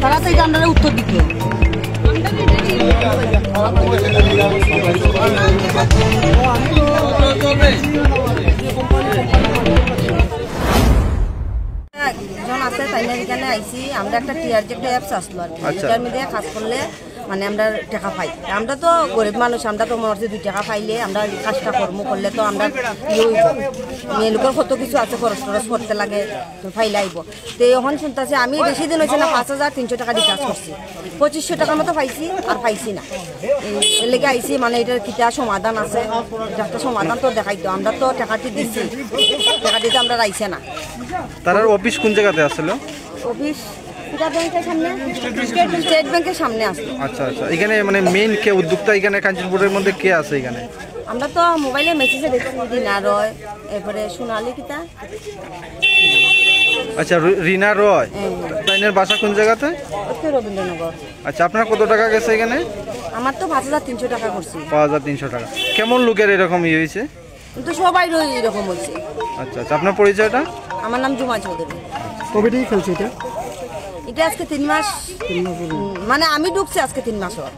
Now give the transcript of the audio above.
তারা তো এটা আমরা উত্তর দিকে জন আছে তাই না এখানে আইসি আমরা একটা টিআর যে একটা অ্যাপস আসলো আর কি এটার মধ্যে কাজ করলে মানে আমরা টাকা পাই আমরা তো গরিব মানুষ আমরা তো মনে হচ্ছে 2 টাকা পাইলে আমরা কাজটা কর্ম করলে তো আমরা মেয়ে লোকের কত কিছু আছে খরচ টরচ করতে লাগে তো ফাইলে আইব তো এখন শুনতেছে আমি বেশি দিন হয়েছে না 5300 টাকা রিচার্জ করছি 2500 টাকার মতো পাইছি আর পাইছি না এর লেগে আইসি মানে এটার কিটা সমাধান আছে এটা একটা সমাধান তো দেখাইতো আমরা তো টাকাটি দিচ্ছি টাকা দিতে আমরা রাইছে না। তার অফিস কোন জায়গাতে আসলো? অফিস ব্যাংকের সামনে স্টেট ব্যাংকের সামনে আসলো। আচ্ছা আচ্ছা এখানে মানে মেইন কে উদ্যোক্তা এখানে কাঞ্চনপুরের মধ্যে কে আছে এখানে? আমরা তো মোবাইলে মেসেজে দেখছি রিনা রয় এরপরে সোনালি কিতা। আচ্ছা রিনা রয় তাইনের বাসা কোন জায়গাতে? রবীন্দ্রনগর। আচ্ছা আপনার কত টাকা গেছে এখানে? আমার তো 5300 টাকা করছি। 5300 টাকা। কেমন লোকের এরকম হয়েছে? কিন্তু সবাই এরকম হয়েছে। আচ্ছা আচ্ছা আপনার পরিচয়টা? আমার নাম জুমা চৌধুরী। কবে থেকে খেলছে এটা? এটা আজকে 3 মাস মানে আমি ঢুকছি আজকে 3 মাস হওয়ার।